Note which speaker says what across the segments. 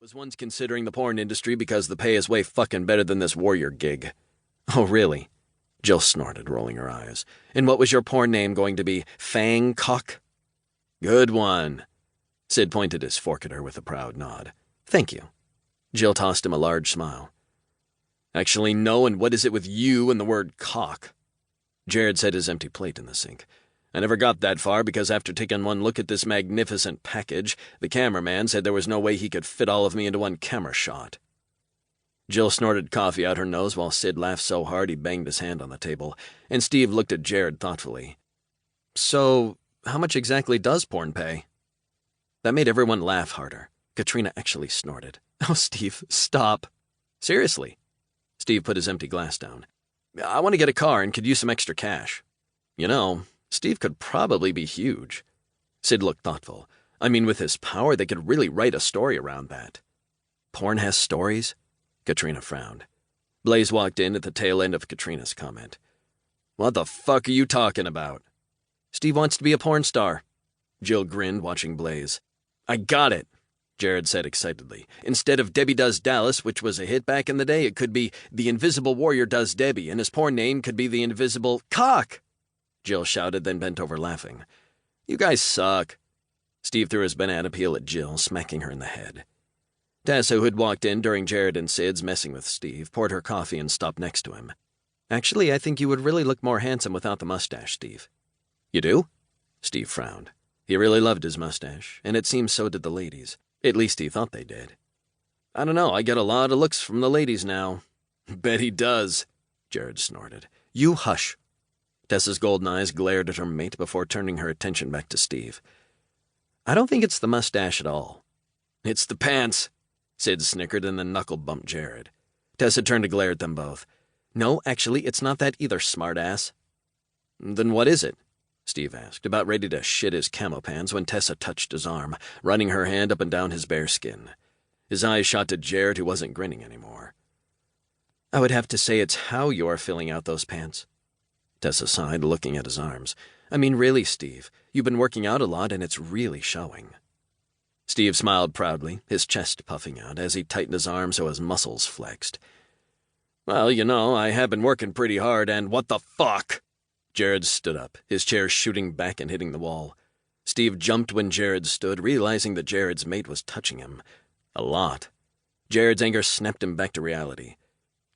Speaker 1: Was once considering the porn industry because the pay is way fucking better than this warrior gig. Oh, really? Jill snorted, rolling her eyes. And what was your porn name going to be? Fang Cock? Good one. Sid pointed his fork at her with a proud nod. Thank you. Jill tossed him a large smile. Actually, no, and what is it with you and the word cock? Jared set his empty plate in the sink. I never got that far because after taking one look at this magnificent package, the cameraman said there was no way he could fit all of me into one camera shot. Jill snorted coffee out her nose while Sid laughed so hard he banged his hand on the table, and Steve looked at Jared thoughtfully. So, how much exactly does porn pay? That made everyone laugh harder. Katrina actually snorted. Oh, Steve, stop. Seriously. Steve put his empty glass down. I want to get a car and could use some extra cash. You know, Steve could probably be huge. Sid looked thoughtful. I mean, with his power, they could really write a story around that. Porn has stories? Katrina frowned. Blaze walked in at the tail end of Katrina's comment. What the fuck are you talking about? Steve wants to be a porn star. Jill grinned, watching Blaze. I got it, Jared said excitedly. Instead of Debbie Does Dallas, which was a hit back in the day, it could be The Invisible Warrior Does Debbie, and his porn name could be The Invisible Cock. Jill shouted, then bent over laughing. You guys suck. Steve threw his banana peel at Jill, smacking her in the head. Tessa, who had walked in during Jared and Sid's messing with Steve, poured her coffee and stopped next to him. Actually, I think you would really look more handsome without the mustache, Steve. You do? Steve frowned. He really loved his mustache, and it seemed so did the ladies. At least he thought they did. I don't know, I get a lot of looks from the ladies now. Bet he does, Jared snorted. You hush. Tessa's golden eyes glared at her mate before turning her attention back to Steve. I don't think it's the mustache at all. It's the pants, Sid snickered and then knuckle-bumped Jared. Tessa turned to glare at them both. No, actually, it's not that either, smartass. Then what is it? Steve asked, about ready to shit his camo pants when Tessa touched his arm, running her hand up and down his bare skin. His eyes shot to Jared, who wasn't grinning anymore. I would have to say it's how you are filling out those pants. Tessa sighed, looking at his arms. I mean, really, Steve, you've been working out a lot and it's really showing. Steve smiled proudly, his chest puffing out as he tightened his arm so his muscles flexed. Well, you know, I have been working pretty hard and what the fuck? Jared stood up, his chair shooting back and hitting the wall. Steve jumped when Jared stood, realizing that Jared's mate was touching him. A lot. Jared's anger snapped him back to reality.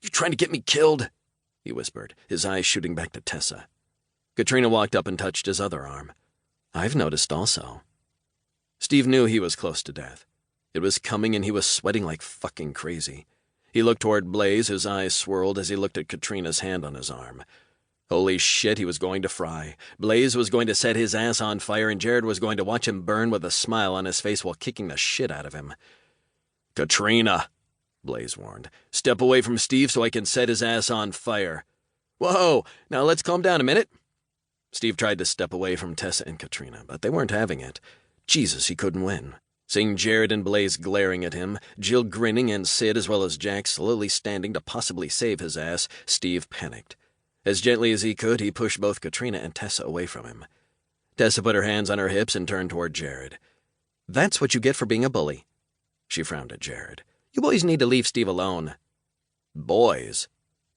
Speaker 1: You trying to get me killed? He whispered, his eyes shooting back to Tessa. Katrina walked up and touched his other arm. I've noticed also. Steve knew he was close to death. It was coming and he was sweating like fucking crazy. He looked toward Blaze, his eyes swirled as he looked at Katrina's hand on his arm. Holy shit, he was going to fry. Blaze was going to set his ass on fire and Jared was going to watch him burn with a smile on his face while kicking the shit out of him. Katrina, Blaze warned. Step away from Steve so I can set his ass on fire. Whoa, now let's calm down a minute. Steve tried to step away from Tessa and Katrina, but they weren't having it. Jesus, he couldn't win. Seeing Jared and Blaze glaring at him, Jill grinning and Sid as well as Jack slowly standing to possibly save his ass, Steve panicked. As gently as he could, he pushed both Katrina and Tessa away from him. Tessa put her hands on her hips and turned toward Jared. That's what you get for being a bully. She frowned at Jared. You boys need to leave Steve alone. Boys?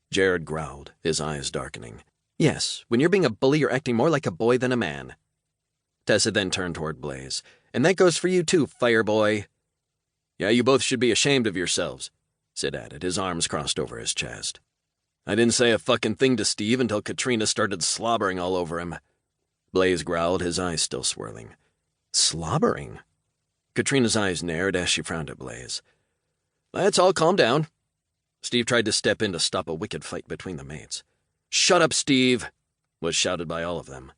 Speaker 1: Jared growled, his eyes darkening. Yes, when you're being a bully, you're acting more like a boy than a man. Tessa then turned toward Blaze. And that goes for you too, fireboy. Yeah, you both should be ashamed of yourselves, Sid added, his arms crossed over his chest. I didn't say a fucking thing to Steve until Katrina started slobbering all over him. Blaze growled, his eyes still swirling. Slobbering? Katrina's eyes narrowed as she frowned at Blaze. Let's all calm down. Steve tried to step in to stop a wicked fight between the mates. Shut up, Steve, was shouted by all of them.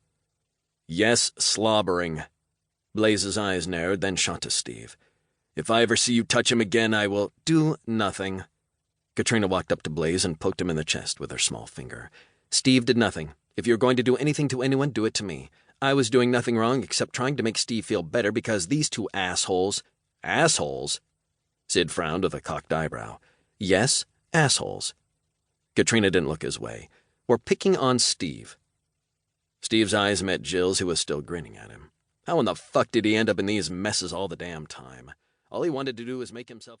Speaker 1: Yes, slobbering. Blaze's eyes narrowed, then shot to Steve. If I ever see you touch him again, I will do nothing. Katrina walked up to Blaze and poked him in the chest with her small finger. Steve did nothing. If you're going to do anything to anyone, do it to me. I was doing nothing wrong except trying to make Steve feel better because these two assholes... Assholes? Sid frowned with a cocked eyebrow. Yes, assholes. Katrina didn't look his way. We're picking on Steve. Steve's eyes met Jill's, who was still grinning at him. How in the fuck did he end up in these messes all the damn time? All he wanted to do was make himself a